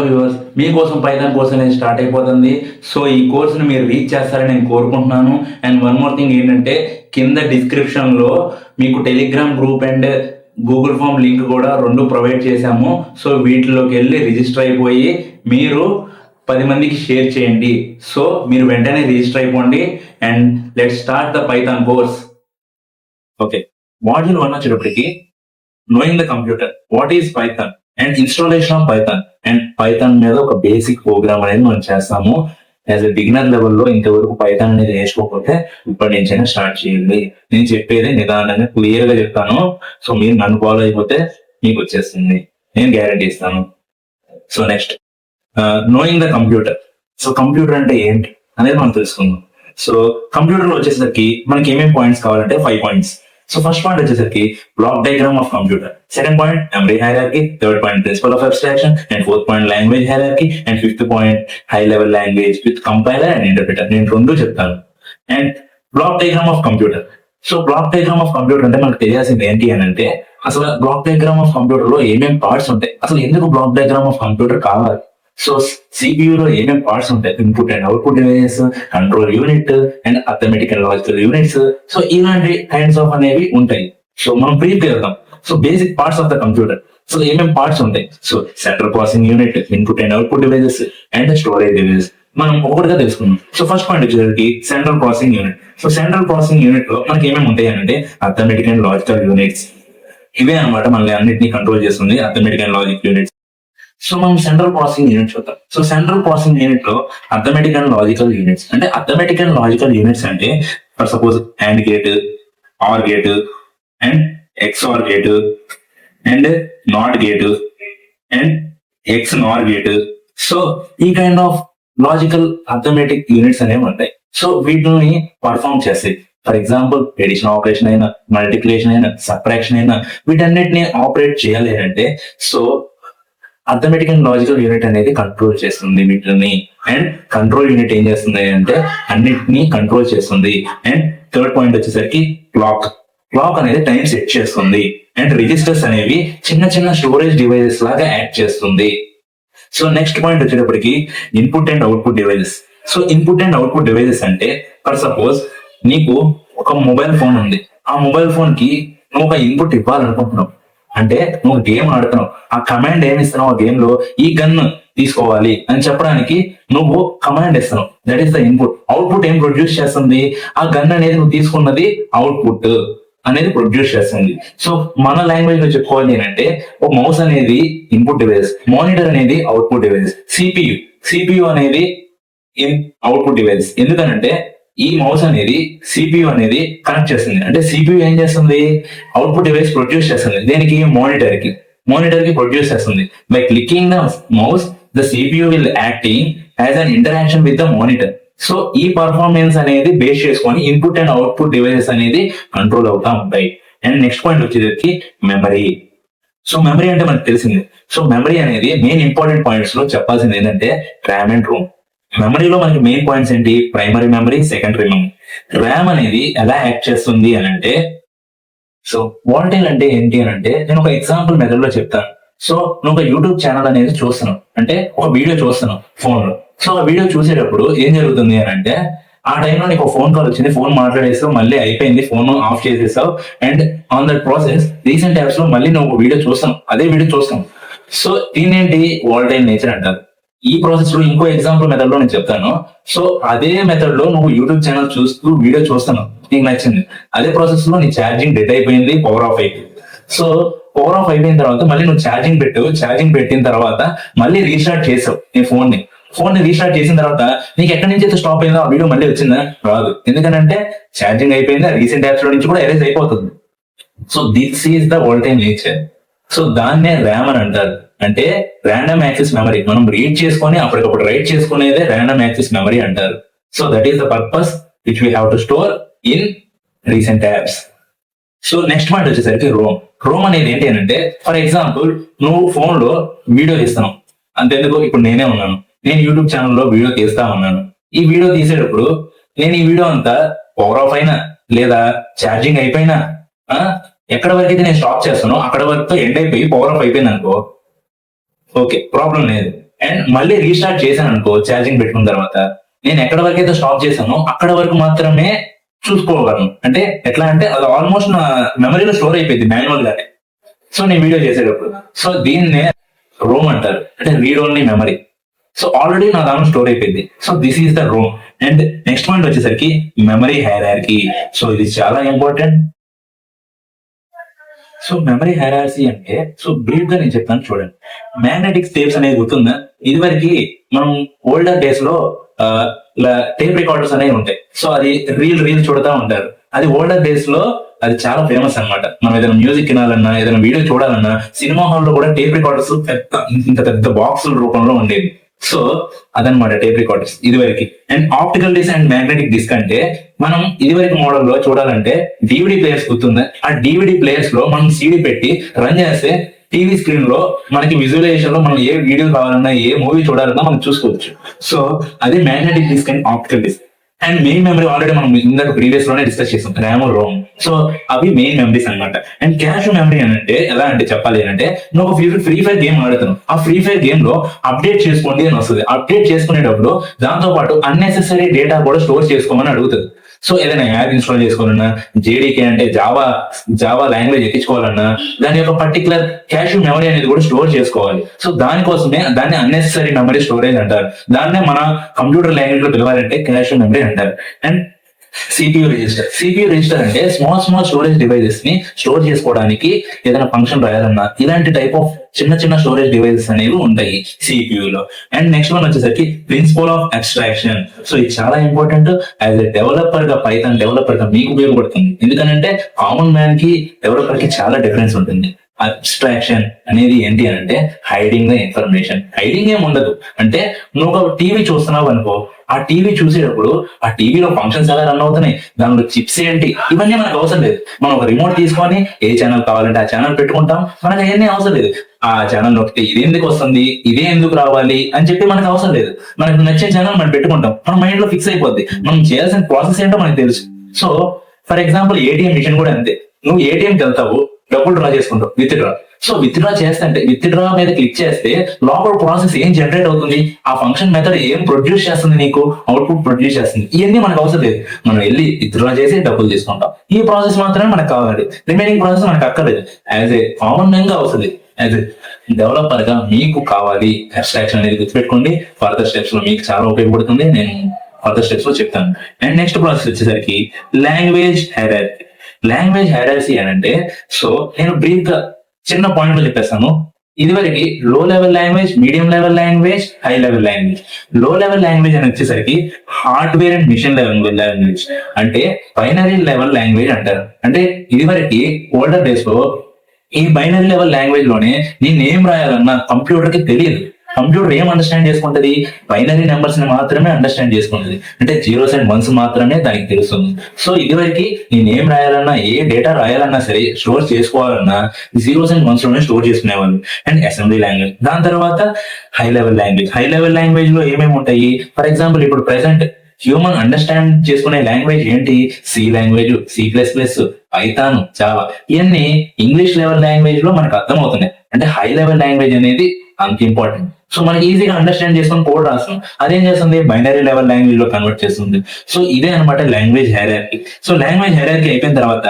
Viewers, మీకోసం Python course అనేది start అయిపోతుంది. సో ఈ కోర్సుని మీరు రీచ్ చేస్తారని నేను కోరుకుంటున్నాను. అండ్ వన్ మోర్ థింగ్ ఏంటంటే, కింద డిస్క్రిప్షన్లో మీకు Telegram group and Google form link కూడా రెండు ప్రొవైడ్ చేశాము. సో వీటిలోకి వెళ్ళి రిజిస్టర్ అయిపోయి మీరు 10 మందికి షేర్ చేయండి. సో మీరు వెంటనే రిజిస్టర్ అయిపోండి and let start the Python course. Okay, module 1 వచ్చేటప్పటికి knowing the computer, what is Python and installation of Python and Python మీద ఒక బేసిక్ ప్రోగ్రామ్ అనేది మనం చేస్తాము. యాజ్ ఎ బిగినర్ లెవెల్లో ఇంతవరకు పైథాన్ అనేది నేర్చుకోకపోతే ఇప్పటి నుంచైనా స్టార్ట్ చేయండి. నేను చెప్పేది నిదానంగా క్లియర్ గా చెప్తాను. సో మీరు నన్ను ఫాలో అయిపోతే మీకు వచ్చేస్తుంది, నేను గ్యారంటీ ఇస్తాను. So next, knowing the computer. So computer అంటే ఏంటి అనేది మనం తెలుసుకుందాం. సో కంప్యూటర్ లో వచ్చేసరికి మనకి ఏమేమి పాయింట్స్ కావాలంటే 5 పాయింట్స్. సో ఫస్ట్ పాయింట్ వచ్చేసరికి block diagram of computer, second point memory hierarchy, third point principle of abstraction, and fourth point language hierarchy, and fifth point high level language with compiler and interpreter. నేను రెండు చెప్తాను. And block diagram of computer. So block diagram of computer అంటే మనకు తెలియాల్సింది ఏంటి అని అంటే, అసలు black diagram of computer లో ఏమేమి పార్ట్స్ ఉంటాయి, అసలు ఎందుకు బ్లాక్ డయాగ్రామ్ ఆఫ్ కంప్యూటర్ కావాలి. సో సిపియు లో ఏమేమి పార్ట్స్ ఉంటాయి, input and output devices, control unit and arithmetic and logical units. So ఇలాంటి కైండ్స్ ఆఫ్ అనేవి ఉంటాయి. సో మనం బ్రీఫ్ గా వెళ్దాం. So basic parts of the computer. So ఏమేమి పార్ట్స్ ఉంటాయి, so central processing unit, input and output devices and storage devices. మనం ఒకటిగా తెలుసుకుందాం. సో ఫస్ట్ పాయింట్ వచ్చేసరికి central processing unit. So central processing unit లో మనకి ఏమేమి ఉంటాయి అంటే, అథమెటిక్ అండ్ లాజికల్ యూనిట్స్. ఇవే అనమాట మనల్ని అన్నిటిని కంట్రోల్ చేస్తుంది, arithmetic and logic units. So మనం సెంట్రల్ ప్రాసెసింగ్ యూనిట్ చూద్దాం. సో సెంట్రల్ ప్రాసెసింగ్ యూనిట్ లో అథమెటిక్ అండ్ లాజికల్ యూనిట్స్ అంటే, అథమెటిక్ అండ్ లాజికల్ యూనిట్స్ అంటే for suppose and gate, or gate and XOR gate and not gate and XNOR gate. So ఈ kind of logical arithmetic units అనేవి ఉంటాయి. So వీటిని perform చేస్తాయి. For example addition operation అయినా, multiplication అయినా, subtraction అయినా, వీటన్నిటిని ఆపరేట్ చేయాలి అంటే so arithmetic and logical unit అనేది కంట్రోల్ చేస్తుంది వీటిని. అండ్ కంట్రోల్ యూనిట్ ఏం చేస్తుంది అంటే అన్నిటినీ కంట్రోల్ చేస్తుంది. అండ్ థర్డ్ పాయింట్ వచ్చేసరికి క్లాక్. క్లాక్ అనేది టైం సెట్ చేస్తుంది. అండ్ రిజిస్టర్స్ అనేవి చిన్న చిన్న స్టోరేజ్ డివైసెస్ లాగా యాక్ట్ చేస్తుంది. సో నెక్స్ట్ పాయింట్ వచ్చేటప్పటికి input and output devices. So input and output devices అంటే ఫర్ సపోజ్ నీకు ఒక మొబైల్ ఫోన్ ఉంది. ఆ మొబైల్ ఫోన్ కి నువ్వు ఒక ఇన్పుట్ ఇవ్వాలనుకుంటున్నావు. అంటే నువ్వు గేమ్ ఆడుతున్నావు, ఆ కమాండ్ ఏమి ఇస్తున్నావు, ఆ గేమ్ లో ఈ గన్ తీసుకోవాలి అని చెప్పడానికి నువ్వు కమాండ్ ఇస్తున్నావు, that is the input. Output ఏం ప్రొడ్యూస్ చేస్తుంది, ఆ గన్ అనేది నువ్వు తీసుకున్నది అవుట్పుట్ అనేది ప్రొడ్యూస్ చేస్తుంది. సో మన లాంగ్వేజ్ లో చెప్పుకోవాలి అంటే, ఒక మౌస్ అనేది ఇన్పుట్ డివైస్, మానిటర్ అనేది అవుట్పుట్ డివైస్, సిపియు అనేది అవుట్పుట్ డివైస్. ఎందుకనంటే ఈ మౌస్ అనేది సిపియు అనేది కనెక్ట్ చేస్తుంది. అంటే సిపియు ఏం చేస్తుంది, అవుట్పుట్ డివైస్ ప్రొడ్యూస్ చేస్తుంది. దేనికి, మానిటర్ కి ప్రొడ్యూస్ చేస్తుంది. By clicking the mouse the CPU will acting as an interaction with the monitor. So ఈ పర్ఫార్మెన్స్ అనేది బేస్ చేసుకొని ఇన్పుట్ అండ్ అవుట్పుట్ డివైసెస్ అనేది కంట్రోల్ అవుతా ఉంటాయి. అండ్ నెక్స్ట్ పాయింట్ వచ్చేసరికి మెమరీ. సో మెమరీ అంటే మనకు తెలిసింది. సో మెమరీ అనేది మెయిన్ ఇంపార్టెంట్ పాయింట్స్ లో చెప్పాల్సింది ఏంటంటే ర్యామ్ అండ్ రోమ్. మెమరీలో మనకి మెయిన్ పాయింట్స్ ఏంటి, primary memory, secondary memory. RAM అనేది ఎలా యాక్ట్ చేస్తుంది అని అంటే, సో వాల్టైల్ అంటే ఏంటి అని అంటే, నేను ఒక ఎగ్జాంపుల్ మెథడ్ లో చెప్తాను. సో నువ్వు ఒక యూట్యూబ్ ఛానల్ అనేది చూస్తున్నావు, అంటే ఒక వీడియో చూస్తున్నావు ఫోన్ లో. సో ఆ వీడియో చూసేటప్పుడు ఏం జరుగుతుంది అని అంటే, ఆ టైంలో నీకు ఫోన్ కాల్ వచ్చింది, ఫోన్ మాట్లాడేస్తావు, మళ్ళీ అయిపోయింది, ఫోన్ ఆఫ్ చేసేసావు. And on that process recent apps లో మళ్ళీ నువ్వు వీడియో చూస్తావు, అదే వీడియో చూస్తాం. సో దీనేంటి, వాల్టైల్ నేచర్ అంటారు. ఈ ప్రాసెస్ లో ఇంకో ఎగ్జాంపుల్ మెథడ్ లో నేను చెప్తాను. సో అదే మెథడ్ లో నువ్వు యూట్యూబ్ ఛానల్ చూస్తూ వీడియో చూస్తున్నావు, నీకు నచ్చింది. అదే ప్రాసెస్ లో నీ ఛార్జింగ్ డెడ్ అయిపోయింది, పవర్ ఆఫ్ అయిపోయింది. సో పవర్ ఆఫ్ అయిపోయిన తర్వాత మళ్ళీ నువ్వు ఛార్జింగ్ పెట్టిన తర్వాత మళ్ళీ రీస్టార్ట్ చేసావు నీ ఫోన్ ని రీస్టార్ట్ చేసిన తర్వాత నీకు ఎక్కడి నుంచి అయితే స్టాప్ అయిందో ఆ వీడియో మళ్ళీ వచ్చిందా, రాదు. ఎందుకంటే ఛార్జింగ్ అయిపోయింది, రీసెంట్ యాప్స్ లో నుంచి కూడా ఎరేజ్ అయిపోతుంది. So this is the wall tile nature. So దాన్నే ర్యామ్ అని అంటారు. అంటే ర్యాండమ్ యాక్సెస్ మెమరీ. మనం రీడ్ చేసుకొని అప్పటికప్పుడు రైట్ చేసుకునేదే ర్యాండమ్ యాక్సెస్ మెమరీ అంటారు. So that is the purpose which we have to store in recent apps. So next point వచ్చేసరికి Rome. Rome అనేది ఏంటి అంటే, ఫర్ ఎగ్జాంపుల్ నువ్వు ఫోన్ లో వీడియో తీస్తున్నావు. అంతెందుకు, ఇప్పుడు నేనే ఉన్నాను, నేను యూట్యూబ్ ఛానల్లో వీడియో తీస్తా ఉన్నాను. ఈ వీడియో తీసేటప్పుడు నేను ఈ వీడియో అంతా పవర్ ఆఫ్ అయినా లేదా ఛార్జింగ్ అయిపోయినా, ఎక్కడ వరకు అయితే నేను స్టాప్ చేస్తానో అక్కడ వరకు ఎండ్ అయిపోయి పవర్ ఆఫ్ అయిపోయింది అనుకో, ఓకే, ప్రాబ్లం లేదు. అండ్ మళ్ళీ రీస్టార్ట్ చేశాను అనుకో ఛార్జింగ్ పెట్టుకున్న తర్వాత, నేను ఎక్కడ వరకు అయితే స్టాప్ చేశానో అక్కడ వరకు మాత్రమే చూసుకోగలను. అంటే ఎట్లా అంటే అది ఆల్మోస్ట్ నా మెమరీలో స్టోర్ అయిపోయింది మాన్యువల్ గానే. సో నేను వీడియో చేసేటప్పుడు, సో దీన్నే రోమ్ అంటారు, అంటే read only memory. So already నా దాంట్లో స్టోర్ అయిపోయింది. So this is the Rome. And next point వచ్చేసరికి మెమరీ హైరార్కీ. సో ఇది చాలా ఇంపార్టెంట్. సో మెమరీ హైరార్కీ అంటే, సో బ్రీఫ్ గా నేను చెప్తాను చూడండి. మ్యాగ్నెటిక్ టేప్స్ అనేది గుర్తుందా? ఇదివరకు మనం ఓల్డర్ డేస్ లో టేప్ రికార్డర్స్ అనేవి ఉంటాయి. సో అది రీల్ చూడతా ఉంటారు. అది ఓల్డర్ డేస్ లో అది చాలా ఫేమస్ అన్నమాట. మనం ఏదైనా మ్యూజిక్ వినాలన్నా, ఏదైనా వీడియో చూడాలన్నా సినిమా హాల్ లో కూడా టేప్ రికార్డర్స్ ఇంత పెద్ద బాక్సుల రూపంలో ఉండేది. సో అదనమాట టేప్ రికార్డర్స్ ఇదివరకు. And optical disk and magnetic disk అంటే, మనం ఇదివరకు మోడల్ లో చూడాలంటే డివిడి ప్లేయర్స్ గుర్తుందా? ఆ డివిడి ప్లేయర్స్ లో మనం సీడీ పెట్టి రన్ చేస్తే టీవీ స్క్రీన్ లో మనకి విజువలైజేషన్ లో మనం ఏ వీడియో కావాలన్నా, ఏ మూవీ చూడాలన్నా మనం చూసుకోవచ్చు. సో అది magnetic disk and optical disk. And main memory already మనం ఇందాక ప్రీవియస్ లోనే డిస్కస్ చేసాం, ర్యామ్, రోమ్. సో అవి మెయిన్ మెమరీస్ అన్నమాట. అండ్ క్యాష్ మెమరీ అని అంటే ఎలా అంటే చెప్పాలి అంటే, నువ్వు ఒక ఫ్రీ ఫైర్ గేమ్ ఆడుతున్నావు. ఆ ఫ్రీ ఫైర్ గేమ్ లో అప్డేట్ చేసుకోండి అని వస్తుంది. అప్డేట్ చేసుకునేటప్పుడు దాంతో పాటు అన్నెసెసరీ డేటా కూడా స్టోర్ చేసుకోమని అడుగుతుంది. సో ఏదైనా యాప్ ఇన్స్టాల్ చేసుకోవాలన్నా, జేడీకే అంటే జావా లాంగ్వేజ్ ఎక్కించుకోవాలన్నా, దాని యొక్క పర్టికులర్ క్యాష్ మెమరీ అనేది కూడా స్టోర్ చేసుకోవాలి. సో దానికోసమే దాన్ని అన్నెసరీ మెమరీ స్టోరేజ్ అంటారు. దాన్నే మన కంప్యూటర్ లాంగ్వేజ్ లో పిలవాలంటే క్యాష్ మెమరీ అంటారు. అండ్ సిపియు రిజిస్టర్ అంటే స్మాల్ స్టోరేజ్ డివైజెస్ ని స్టోర్ చేసుకోవడానికి, ఏదైనా ఫంక్షన్ రాయాలన్నా ఇలాంటి టైప్ ఆఫ్ చిన్న స్టోరేజ్ డివైజెస్ అనేవి ఉంటాయి CPU లో. అండ్ నెక్స్ట్ వన్ వచ్చేసరికి ప్రిన్సిపల్ ఆఫ్ అబ్స్ట్రాక్షన్. సో ఇది చాలా ఇంపార్టెంట్. యాజ్ ఎ డెవలపర్ గా, పైథాన్ డెవలపర్ గా మీకు ఉపయోగపడుతుంది. ఎందుకంటే కామన్ మ్యాన్ కి డెవలపర్ కి చాలా డిఫరెన్స్ ఉంటుంది. అబ్స్ట్రాక్షన్ అనేది ఏంటి అంటే హైడింగ్ ద ఇన్ఫర్మేషన్. హైడింగ్ ఏం ఉండదు. అంటే నువ్వు ఒక టీవీ చూస్తున్నావు అనుకో, ఆ టీవీ చూసేటప్పుడు ఆ టీవీలో ఫంక్షన్స్ ఎలా రన్ అవుతున్నాయి, దానిలో చిప్స్ ఏంటి, ఇవన్నీ మనకు అవసరం లేదు. మనం ఒక రిమోట్ తీసుకొని ఏ ఛానల్ కావాలంటే ఆ ఛానల్ పెట్టుకుంటాం. మనకు అవన్నీ అవసరం లేదు. ఆ ఛానల్ నొక్కితే ఇది ఎందుకు వస్తుంది, ఇదే ఎందుకు రావాలి అని చెప్పి మనకు అవసరం లేదు. మనకు నచ్చే ఛానల్ మనం పెట్టుకుంటాం. మన మైండ్ లో ఫిక్స్ అయిపోద్ది. మనం చేయాల్సిన ప్రాసెస్ ఏంటో మనకు తెలుసు. So for example ATM machine కూడా అంతే. నువ్వు ఏటీఎంకి వెళ్తావు, డబ్బులు డ్రా చేసుకుంటావు, విత్డ్రా. సో విత్డ్రా చేస్తే విత్డ్రా మీద క్లిక్ చేస్తే లోపల ప్రాసెస్ ఏం జనరేట్ అవుతుంది, ఆ ఫంక్షన్ మెథడ్ ఏం ప్రొడ్యూస్ చేస్తుంది, నీకు అవుట్పుట్ ప్రొడ్యూస్ చేస్తుంది. ఇవన్నీ మనకు అవసరం లేదు. మనం వెళ్ళి విత్డ్రా చేసి డబ్బులు తీసుకుంటాం. ఈ ప్రాసెస్ మాత్రమే మనకు కావాలి. రిమైనింగ్ ప్రాసెస్ మనకు అక్కర్లేదు. యాజ్ ఏ కామన్ మ్యాన్ గా అవసరం. యాజ్ ఏ డెవలపర్ గా మీకు కావాలి అబ్స్ట్రాక్షన్ అనేది గుర్తుపెట్టుకోండి. ఫర్దర్ స్టెప్స్ లో మీకు చాలా ఉపయోగపడుతుంది. నేను ఫర్దర్ స్టెప్స్ లో చెప్తాను. అండ్ నెక్స్ట్ ప్రాసెస్ వచ్చేసరికి లాంగ్వేజ్ హైరార్కీ. లాంగ్వేజ్ హైరార్కీ అని అంటే, సో నేను బ్రీఫ్ గా చిన్న పాయింట్ లో చెప్పేస్తాను. ఇదివరకు low level language, medium level language, high level language. Low level language అని వచ్చేసరికి hardware and machine level language, అంటే బైనరీ లెవెల్ లాంగ్వేజ్ అంటారు. అంటే ఇదివరకు ఓల్డర్ డేస్ లో ఈ బైనరీ లెవెల్ లాంగ్వేజ్ లోనే నేను ఏం రాయాలన్నా కంప్యూటర్ కి తెలియదు. కంప్యూటర్ ఏం అండర్స్టాండ్ చేసుకుంటది, బైనరీ నెంబర్స్ ని మాత్రమే అండర్స్టాండ్ చేసుకుంటది. అంటే 0s and 1s మాత్రమే దానికి తెలుస్తుంది. సో ఇదివరకు నేను ఏం రాయాలన్నా, ఏ డేటా రాయాలన్నా సరే, స్టోర్ చేసుకోవాలన్నా 0s and 1s లోనే స్టోర్ చేసుకునేవాళ్ళు. And assembly language. దాని తర్వాత high level language. High level language లో ఏమేమి ఉంటాయి? ఫర్ ఎగ్జాంపుల్ ఇప్పుడు ప్రెసెంట్ హ్యూమన్ అండర్స్టాండ్ చేసుకునే లాంగ్వేజ్ ఏంటి? C language, C++, Python, Java. ఇవన్నీ ఇంగ్లీష్ లెవెల్ లాంగ్వేజ్ లో మనకు అర్థమవుతున్నాయి. అంటే హై లెవెల్ లాంగ్వేజ్ అనేది అంత ఇంపార్టెంట్. సో మనకి ఈజీగా అండర్స్టాండ్ చేసుకొని కోడ్ రాస్తాం. అదేం చేస్తుంది, బైనరీ లెవెల్ లాంగ్వేజ్ లో కన్వర్ట్ చేస్తుంది. సో ఇదే అనమాట language hierarchy. So language hierarchy అయిపోయిన తర్వాత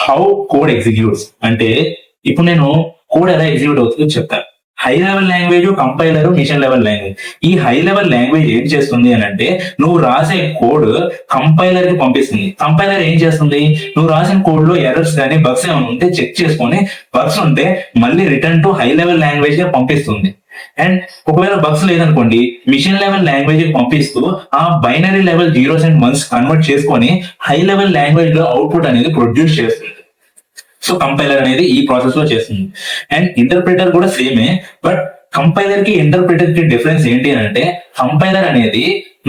హౌ కోడ్ ఎగ్జిక్యూట్స్. అంటే ఇప్పుడు నేను కోడ్ ఎలా ఎగ్జిక్యూట్ అవుతుందో చెప్తాను. High level language, compiler, machine level language. ఈ హై లెవెల్ లాంగ్వేజ్ ఏం చేస్తుంది అని అంటే, నువ్వు రాసే కోడ్ కంపైలర్ కి పంపిస్తుంది. కంపైలర్ ఏం చేస్తుంది, నువ్వు రాసిన కోడ్ లో ఎర్రర్స్ కానీ బగ్స్ ఏమైనా ఉంటే చెక్ చేసుకొని, బగ్స్ ఉంటే మళ్ళీ return to high level language గా పంపిస్తుంది. అండ్ ఒకవేళ బగ్స్ లేదనుకోండి, మిషన్ లెవెల్ లాంగ్వేజ్ పంపిస్తూ ఆ binary level 0s and 1s convert చేసుకొని హై లెవెల్ లాంగ్వేజ్ లో అవుట్పుట్ అనేది ప్రొడ్యూస్ చేస్తుంది. సో కంపైలర్ అనేది ఈ ప్రాసెస్ లో చేస్తుంది. అండ్ ఇంటర్ప్రిటర్ కూడా సేమే. బట్ కంపైలర్ కి ఇంటర్ప్రిటర్ కి డిఫరెన్స్ ఏంటి అని అంటే, కంపైలర్ అనేది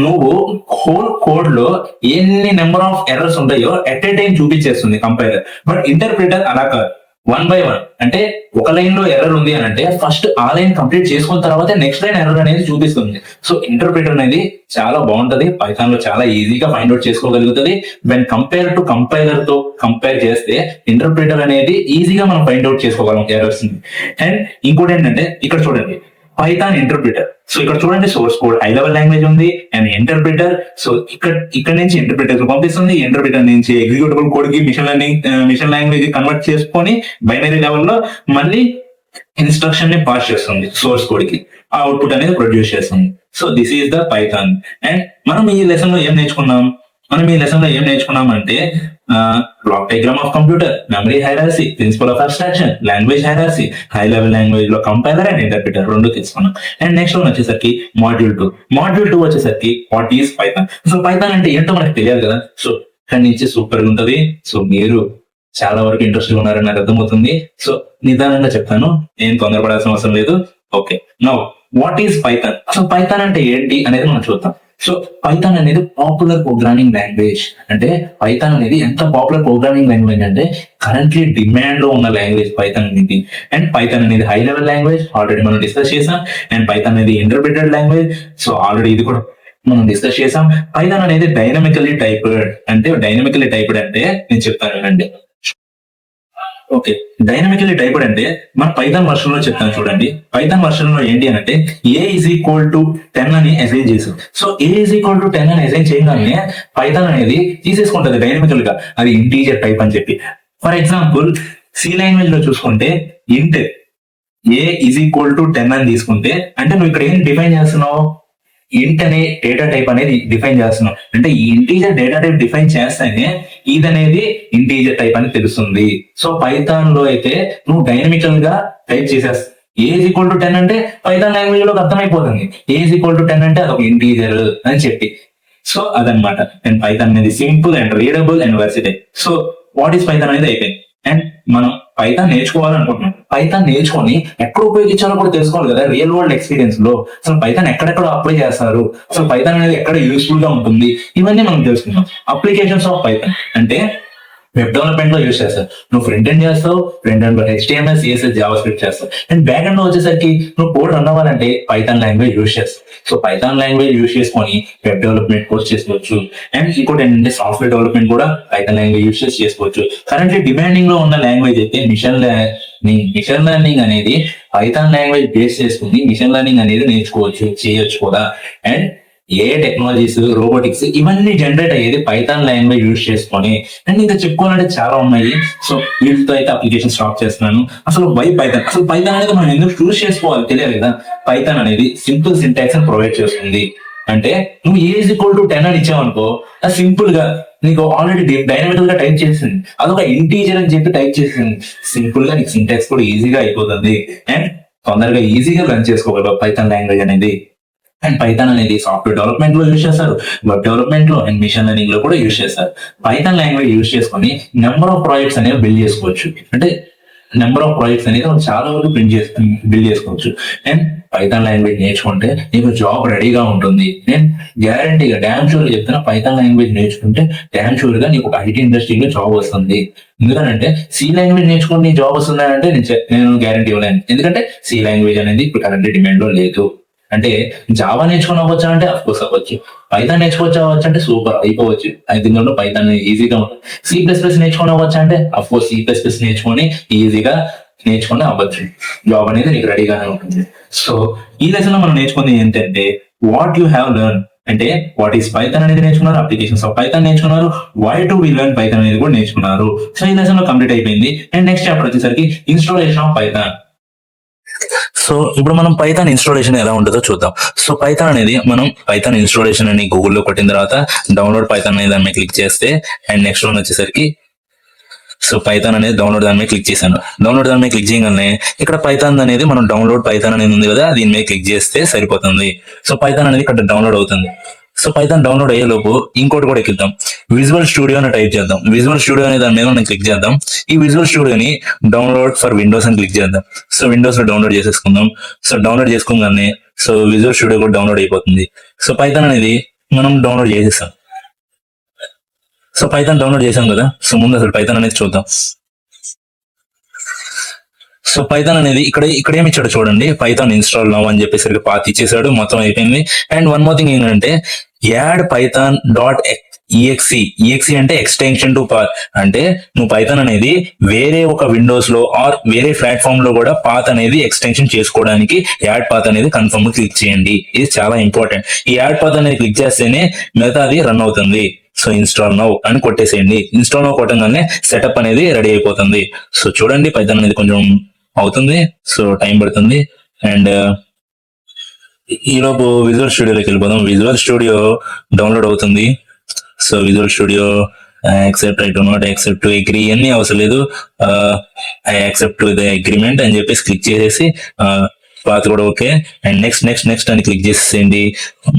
నువ్వు హోల్ కోడ్ లో ఎన్ని నెంబర్ ఆఫ్ ఎర్రర్స్ ఉంటాయో ఎట్ ఏ టైం చూపించేస్తుంది కంపైలర్. బట్ ఇంటర్ప్రిటర్ అలా కాదు. 1 by 1. అంటే ఒక లైన్ లో ఎర్రర్ ఉంది అని అంటే ఫస్ట్ ఆ లైన్ కంప్లీట్ చేసుకున్న తర్వాత నెక్స్ట్ లైన్ ఎర్రర్ అనేది చూపిస్తుంది. సో ఇంటర్ప్రిటర్ అనేది చాలా బాగుంటది. పైథాన్ లో చాలా ఈజీగా ఫైండ్ అవుట్ చేసుకోగలుగుతుంది. వెన్ కంపేర్ టు కంపైలర్ తో కంపేర్ చేస్తే ఇంటర్ప్రిటర్ అనేది ఈజీగా మనం ఫైండ్ అవుట్ చేసుకోగలం ఎర్రర్స్ ని. అండ్ ఇంకోటి ఏంటంటే, ఇక్కడ చూడండి, పైథాన్ ఇంటర్ప్రిటర్. సో ఇక్కడ చూడండి, source code high level language ఉంది అండ్ ఇంటర్ప్రిటర్. సో ఇక్కడ నుంచి ఇంటర్ప్రిటర్ పంపిస్తుంది, ఇంటర్ప్రిటర్ నుంచి ఎగ్జిక్యూటిబుల్ కోడ్ కి మిషన్ లాంగ్వేజ్ కన్వర్ట్ చేసుకొని బైనరీ లెవెల్లో మళ్ళీ ఇన్స్ట్రక్షన్ ని పాస్ చేస్తుంది సోర్స్ కోడ్ కి, ఆ అవుట్పుట్ అనేది ప్రొడ్యూస్ చేస్తుంది. So this is the Python. And మనం ఈ లెసన్ లో ఏం నేర్చుకున్నాం? అంటే block diagram of computer, memory hierarchy, principle of abstraction, language hierarchy, high level language లో కంపైలర్ అండ్ ఇంటర్ప్రిటర్ రెండు తీసుకున్నాం. అండ్ నెక్స్ట్ వన్ వచ్చేసరికి మాడ్యూల్ 2 వచ్చేసరికి what is Python. So Python అంటే ఏంటో మనకు తెలియాలి కదా. సో ఇక్కడి నుంచి సూపర్ గా ఉంటది. సో మీరు చాలా వరకు ఇంట్రెస్ట్ ఉన్నారని నాకు అర్థమవుతుంది. సో నిదానంగా చెప్తాను, ఏం తొందరపడాల్సిన అవసరం లేదు. Okay, now what is Python? అసలు పైథాన్ అంటే ఏంటి అనేది మనం చూద్దాం. సో పైథాన్ అనేది పాపులర్ ప్రోగ్రామింగ్ లాంగ్వేజ్. అంటే పైథాన్ అనేది ఎంత పాపులర్ ప్రోగ్రామింగ్ లాంగ్వేజ్ అంటే కరెంట్లీ డిమాండ్ లో ఉన్న లాంగ్వేజ్ పైథాన్ అనేది. అండ్ పైథాన్ అనేది హై లెవెల్ లాంగ్వేజ్, ఆల్రెడీ మనం డిస్కస్ చేసాం. అండ్ పైథాన్ అనేది ఇంటర్ప్రిటెడ్ లాంగ్వేజ్, సో ఆల్రెడీ ఇది కూడా మనం డిస్కస్ చేసాం. పైథాన్ అనేది డైనమికల్లీ టైప్డ్. అంటే నేను చెప్తాను అండి. ఓకే, డైనమికల్లీ టైప్డ్ అంటే మన పైథాన్ వర్షన్ లో చెప్తాను చూడండి. పైథాన్ వర్షన్ లో ఏంటి అంటే A=10 అని అసైన్ చేసాం. సో A=10 అని అసైన్ చేయగానే పైథాన్ అనేది తీసేసుకుంటది డైనమికల్ గా, అది ఇంటీజర్ టైప్ అని చెప్పి. ఫర్ ఎగ్జాంపుల్ సి లాంగ్వేజ్ లో చూసుకుంటే ఇంట్ A=10 అని తీసుకుంటే అంటే నువ్వు ఇక్కడ ఏం డిఫైన్ చేస్తున్నావు? ఇంట్ అనే డేటా టైప్ అనేది డిఫైన్ చేస్తున్నాం. అంటే ఈ ఇంటీజర్ డేటా టైప్ డిఫైన్ చేస్తేనే ఇది అనేది ఇంటీజర్ టైప్ అని తెలుస్తుంది. సో పైథాన్ లో అయితే నువ్వు డైనమికల్ గా టైప్ చేసేస్తా. A=10 అంటే పైథాన్ లాంగ్వేజ్ లోకి అర్థమైపోతుంది, A=10 అంటే అదొక ఇంటీజర్ అని చెప్పి. సో అదనమాట. అండ్ పైథాన్ అనేది simple and readable and versatile. So what is Python అనేది అయిపోయింది. అండ్ మనం పైథాన్ నేర్చుకోవాలనుకుంటున్నాం. పైథాన్ నేర్చుకొని ఎక్కడ ఉపయోగించాలో కూడా తెలుసుకోవాలి కదా, రియల్ వరల్డ్ ఎక్స్పీరియన్స్ లో. అసలు పైథాన్ ఎక్కడెక్కడ అప్లై చేస్తారు, అసలు పైథాన్ అనేది ఎక్కడ యూస్ఫుల్ గా ఉంటుంది, ఇవన్నీ మనం తెలుసుకుంటాం. అప్లికేషన్స్ ఆఫ్ పైథాన్ అంటే వెబ్ డెవలప్మెంట్ లో యూస్ చేస్తారు. నువ్వు ఫ్రంట్ ఎండ్ చేస్తావు, ఫ్రంట్ ఎండ్ లో HTML, CSS, జావా స్క్రిప్ట్ చేస్తావు. అండ్ బ్యాక్ ఎండ్ లో వచ్చేసరికి నువ్వు కోడ్ రన్ అవ్వాలంటే పైథాన్ లాంగ్వేజ్ యూస్ చేస్తావు. సో పైథాన్ లాంగ్వేజ్ యూస్ చేసుకొని వెబ్ డెవలప్మెంట్ కోర్స్ చేసుకోవచ్చు. అండ్ ఇంకోటి ఏంటంటే సాఫ్ట్వేర్ డెవలప్మెంట్ కూడా పైథాన్ లాంగ్వేజ్ యూస్ చేసి చేసుకోవచ్చు. కరెంట్లీ డిమాండింగ్ లో ఉన్న లాంగ్వేజ్ అయితే మిషన్ లెర్నింగ్ అనేది పైథాన్ లాంగ్వేజ్ బేస్ చేసుకుని మిషన్ లెర్నింగ్ అనేది నేర్చుకోవచ్చు, చేయొచ్చు కూడా. అండ్ ఏ టెక్నాలజీస్, రోబోటిక్స్ ఇవన్నీ జనరేట్ అయ్యేది పైథాన్ లాంగ్వేజ్ యూజ్ చేసుకొని. అండ్ ఇంకా చెప్పుకోవాలంటే చాలా ఉన్నాయి. సో వీటితో అయితే అప్లికేషన్ స్టాప్ చేస్తున్నాను. అసలు పైథాన్ అనేది మనం ఎందుకు చూస్ చేసుకోవాలి తెలియాలి కదా. పైథాన్ అనేది సింపుల్ సింటాక్స్ అని ప్రొవైడ్ చేస్తుంది. అంటే నువ్వు A=10 అని ఇచ్చావనుకో, అది సింపుల్ గా నీకు ఆల్రెడీ డైనమికల్ గా టైప్ చేసింది, అదొక ఇంటీజర్ అని చెప్పి టైప్ చేసింది. సింపుల్ గా నీకు సింటాక్స్ కూడా ఈజీగా అయిపోతుంది. అండ్ తొందరగా ఈజీగా రన్ చేసుకోగలవు పైథాన్ లాంగ్వేజ్ అనేది. అండ్ పైథాన్ అనేది సాఫ్ట్వేర్ డెవలప్మెంట్ లో యూజ్ చేస్తారు, వెబ్ డెవలప్మెంట్ లో అండ్ మిషన్ లెర్నింగ్ లో కూడా యూజ్ చేస్తారు. పైథాన్ లాంగ్వేజ్ యూజ్ చేసుకొని నెంబర్ ఆఫ్ ప్రాజెక్ట్స్ అనేవి బిల్డ్ చేసుకోవచ్చు. అంటే నెంబర్ ఆఫ్ ప్రాజెక్ట్స్ అనేది చాలా వరకు బిల్డ్ చేసుకోవచ్చు. అండ్ పైథాన్ లాంగ్వేజ్ నేర్చుకుంటే నీకు జాబ్ రెడీగా ఉంటుంది. నేను గ్యారంటీగా డ్యామ్ షూర్ చెప్తున్నా, పైథాన్ లాంగ్వేజ్ నేర్చుకుంటే డ్యామ్ షూర్ గా నీకు ఐటీ ఇండస్ట్రీలో జాబ్ వస్తుంది. ఎందుకంటే సి లాంగ్వేజ్ నేర్చుకుని నీ జాబ్ వస్తుందంటే నేను గ్యారంటీ ఇవ్వలేను. ఎందుకంటే సి లాంగ్వేజ్ అనేది ఇప్పుడు కరెంట్ డిమాండ్ లో లేదు. అంటే జావా నేర్చుకుని అవ్వచ్చు అంటే అఫ్కోర్స్ అవ్వచ్చు, పైథాన్ నేర్చుకోవచ్చు అవ్వచ్చు అంటే సూపర్ అయిపోవచ్చు. దీనిలో పైథాన్ ఈజీగా ఉంటుంది. C++ నేర్చుకుని అవ్వచ్చు అంటే అఫ్కోర్స్ C++ నేర్చుకొని ఈజీగా నేర్చుకుని అవ్వచ్చు. జాబ్ అనేది నీకు రెడీగానే ఉంటుంది. సో ఈ లెసన్ లో మనం నేర్చుకుంది ఏంటంటే వాట్ యు హ్యావ్ లెర్న్ అంటే వాట్ ఈస్ పైథాన్ అనేది నేర్చుకున్నారు, అప్లికేషన్స్ ఆఫ్ పైథాన్ నేర్చుకున్నారు, why to we learn Python అనేది కూడా నేర్చుకున్నారు. సో ఈ లెసన్ లో కంప్లీట్ అయిపోయింది. అండ్ నెక్స్ట్ చాప్టర్ వచ్చేసరికి ఇన్స్టాలేషన్ ఆఫ్ పైథాన్. సో ఇప్పుడు మనం పైథాన్ ఇన్స్టాలేషన్ ఎలా ఉంటుందో చూద్దాం. సో పైథాన్ అనేది మనం పైథాన్ ఇన్స్టాలేషన్ అని గూగుల్లో కొట్టిన తర్వాత డౌన్లోడ్ పైథాన్ అనే దాని మీద క్లిక్ చేస్తే అండ్ నెక్స్ట్ వన్ వచ్చేసరికి సో పైథాన్ అనేది డౌన్లోడ్ దాని మీద క్లిక్ చేశాను. డౌన్లోడ్ దాని మీద క్లిక్ చేయగానే ఇక్కడ పైథాన్ అనేది మనం డౌన్లోడ్ పైథాన్ అనేది ఉంది కదా, దీని మీద క్లిక్ చేస్తే సరిపోతుంది. సో పైథాన్ అనేది ఇక్కడ డౌన్లోడ్ అవుతుంది. సో పైథాన్ డౌన్లోడ్ అయ్యే లోపు ఇంకోటి కూడా ఎక్కిద్దాం, విజువల్ స్టూడియో అని టైప్ చేద్దాం. విజువల్ స్టూడియో అనే దాని మీద మనం క్లిక్ చేద్దాం. ఈ విజువల్ స్టూడియోని డౌన్లోడ్ ఫర్ విండోస్ అని క్లిక్ చేద్దాం. సో విండోస్ లో డౌన్లోడ్ చేసేసుకుందాం. సో డౌన్లోడ్ చేసుకోగానే సో విజువల్ స్టూడియో కూడా డౌన్లోడ్ అయిపోతుంది. సో పైథాన్ అనేది మనం డౌన్లోడ్ చేసేస్తాం. సో పైథాన్ డౌన్లోడ్ చేసాం కదా. సో ముందు అసలు పైథాన్ అనేది చూద్దాం. సో పైథాన్ అనేది ఇక్కడ ఏమి ఇచ్చాడు చూడండి, పైథాన్ ఇన్స్టాల్ నౌ అని చెప్పేసరికి పాత్ ఇచ్చేసాడు, మొత్తం అయిపోయింది. అండ్ వన్ మోర్ థింగ్ ఏంటంటే యాడ్ పైథాన్ ఈఎక్సి అంటే ఎక్స్టెన్షన్ టు పాత్. అంటే నువ్వు పైథాన్ అనేది వేరే ఒక విండోస్ లో ఆర్ వేరే ప్లాట్ఫామ్ లో కూడా పాత్ అనేది ఎక్స్టెన్షన్ చేసుకోవడానికి యాడ్ పాత్ అనేది కన్ఫర్మ్ క్లిక్ చేయండి. ఇది చాలా ఇంపార్టెంట్. ఈ యాడ్ పాత్ అనేది క్లిక్ చేస్తేనే మిగతా అది రన్ అవుతుంది. సో ఇన్స్టాల్ నౌ అని కొట్టేసేయండి. ఇన్స్టాల్ నౌ కొట్టగానే సెటప్ అనేది రెడీ అయిపోతుంది. సో చూడండి పైథాన్ అనేది కొంచెం అవుతుంది, సో టైం పడుతుంది. అండ్ ఈలోపు విజువల్ స్టూడియోలోకి వెళ్ళిపోదాం. విజువల్ స్టూడియో డౌన్లోడ్ అవుతుంది. So visual studio accept, I do not accept to agree అన్ని అవసరం లేదు. I accept to the agreement అని చెప్పేసి క్లిక్ చేసేసి పాత్ కూడా ఓకే. అండ్ నెక్స్ట్ అని క్లిక్ చేసేయండి.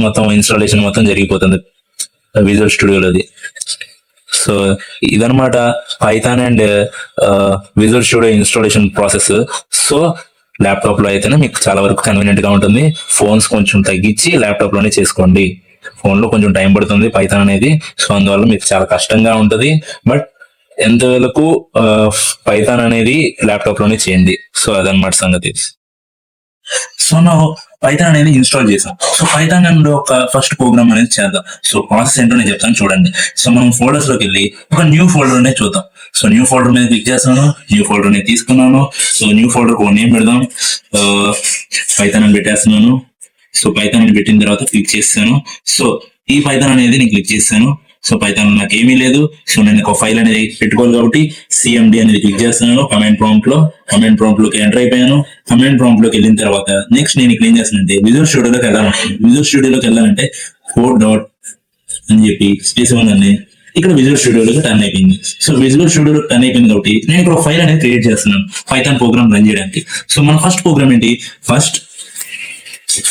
మొత్తం ఇన్స్టాలేషన్ మొత్తం జరిగిపోతుంది విజువల్ స్టూడియోలోది. సో ఇదనమాట Python and visual studio installation process. So laptop లో అయితేనే మీకు చాలా వరకు కన్వీనియంట్ గా ఉంటుంది. ఫోన్స్ కొంచెం తగ్గించి ల్యాప్టాప్ లోనే చేసుకోండి. ఫోన్ లో కొంచెం టైం పడుతుంది పైథాన్ అనేది. సో అందువల్ల మీకు చాలా కష్టంగా ఉంటది. బట్ ఎంతవరకు పైథాన్ అనేది ల్యాప్టాప్ లోనే చేయండి. సో అదనమాట సంగతి. సో నా పైథాన్ అనేది ఇన్స్టాల్ చేసాం. సో పైథాన్ అండ్ ఒక ఫస్ట్ ప్రోగ్రామ్ అనేది చేద్దాం. సో ప్రాసెస్ ఏంటో నేను చెప్తాను చూడండి. సో మనం ఫోల్డర్స్ లోకి వెళ్ళి ఒక న్యూ ఫోల్డర్ అనేది చూద్దాం. సో న్యూ ఫోల్డర్ మీద క్లిక్ చేస్తున్నాను. న్యూ ఫోల్డర్ అనేది తీసుకున్నాను. సో న్యూ ఫోల్డర్ ఒక నేమ్ పెడదాం. పైథాన్ అని పెట్టేస్తున్నాను. సో పైథాన్ అని పెట్టిన తర్వాత క్లిక్ చేస్తాను. సో ఈ పైథాన్ అనేది నేను క్లిక్ చేస్తాను. సో పైథాన్ నాకు ఏమీ లేదు. సో నేను ఒక ఫైల్ అనేది పెట్టుకోవాలి కాబట్టి సిఎండి అనేది క్లిక్ చేస్తున్నాను. కమాండ్ ప్రాంప్ట్ లోకి ఎంటర్ అయిపోయాను. కమాండ్ ప్రాంప్ట్ లోకి వెళ్ళిన తర్వాత నెక్స్ట్ నేను ఇక్కడ ఏం చేస్తానంటే విజువల్ స్టూడియోలోకి వెళ్ళాలంటే కోడ్ డాట్ అని చెప్పి స్పేస్ ఉందండి. ఇక్కడ విజువల్ స్టూడియోలోకి టర్న్ అయిపోయింది. సో విజువల్ స్టూడియోలో టర్న్ అయిపోయింది కాబట్టి నేను ఇక్కడ ఒక ఫైల్ అనేది క్రియేట్ చేస్తున్నాను పైథాన్ ప్రోగ్రామ్ రన్ చేయడానికి. సో మన ఫస్ట్ ప్రోగ్రామ్ ఏంటి? ఫస్ట్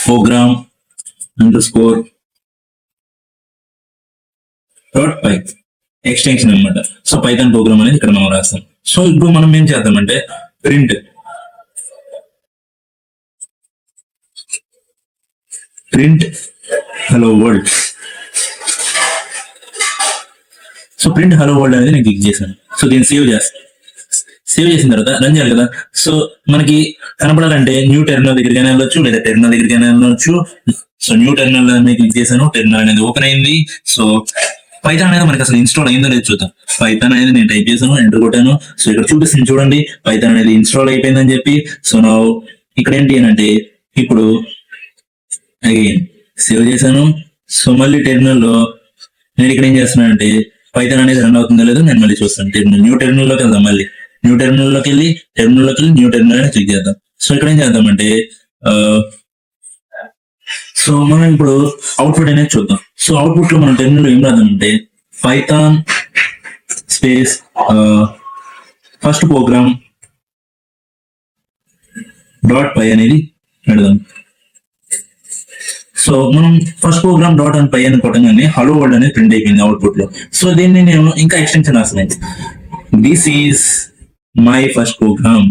ప్రోగ్రామ్ _ .py ఎక్స్టెన్షన్ అనమాట. సో పైథాన్ ప్రోగ్రామ్ అనేది ఇక్కడ మనం రాస్తాం. సో ఇప్పుడు మనం ఏం చేద్దామంటే print hello world. So print hello world అనేది నేను క్లిక్ చేశాను. సో దీన్ని సేవ్ చేసిన తర్వాత రన్ చేయాలి కదా. సో మనకి కనపడాలంటే న్యూ టెర్మినల్ దగ్గరికైనా వెళ్ళొచ్చు, లేదా టెర్మినల్ దగ్గరికైనా వెళ్ళొచ్చు. సో న్యూ టెర్మినల్ అనేది క్లిక్ చేశాను. టెర్మినల్ అనేది ఓపెన్ అయింది. సో పైథాన్ అనేది మనకి అసలు ఇన్స్టాల్ అయిందో లేదు చూద్దాం. పైథాన్ అనేది నేను టైప్ చేశాను, ఎంటర్ కొట్టాను. సో ఇక్కడ చూపిస్తుంది చూడండి పైథాన్ అనేది ఇన్స్టాల్ అయిపోయిందని చెప్పి. సో నా ఇక్కడ ఏంటి అని అంటే ఇప్పుడు అగైన్ సేవ్ చేశాను. సో మళ్ళీ టెర్మినల్ లో నేను ఇక్కడ ఏం చేస్తున్నానంటే పైథాన్ అనేది రన్ అవుతుందో లేదో నేను మళ్ళీ చూస్తాను. న్యూ టెర్మినల్ లోకి వెళ్దాం. మళ్ళీ న్యూ టెర్మినల్ లోకి వెళ్ళి న్యూ టెర్మినల్ అని క్లిక్ చేద్దాం. సో ఇక్కడ ఏం చేద్దామంటే సో మనం ఇప్పుడు అవుట్పుట్ అనేది చూద్దాం. సో అవుట్పుట్ లో మనం టెర్మినల్ ఏం రాద్దామంటే Python space first program .py అనేది పెడదాం. సో మనం ఫస్ట్ ప్రోగ్రామ్ .py అని కొట్టగానే హలో వరల్డ్ అనేది ప్రింట్ అయిపోయింది అవుట్పుట్ లో. సో దీన్ని నేను ఇంకా ఎక్స్టెన్షన్ రాస్తున్నాను. This is my first program.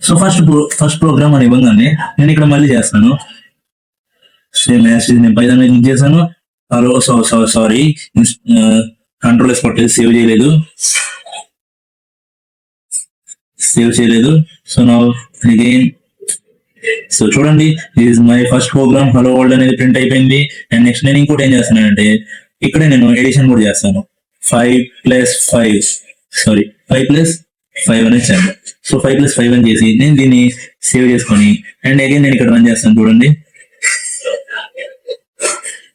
So first program అని ఇవ్వగానే నేను ఇక్కడ మళ్ళీ చేస్తాను. సేమ్ యాజ్ నేను పైథాన్ క్లిక్ చేశాను. హలో సారీ కంట్రోల్ కొట్టేది సేవ్ చేయలేదు. సో నా అగైన్ సో చూడండి is my first program hello world అనేది ప్రింట్ అయిపోయింది. అండ్ నెక్స్ట్ నేను ఇంకోటి ఏం చేస్తున్నానంటే ఇక్కడే నేను ఎడిషన్ కూడా చేస్తాను. 5+5 అనేది చేద్దాం. సో 5+5 అని చేసి నేను దీన్ని సేవ్ చేసుకొని అండ్ అగైన్ నేను ఇక్కడ రన్ చేస్తాను చూడండి.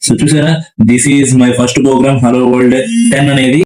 సో చూసారా this is my first program hello world 10 అనేది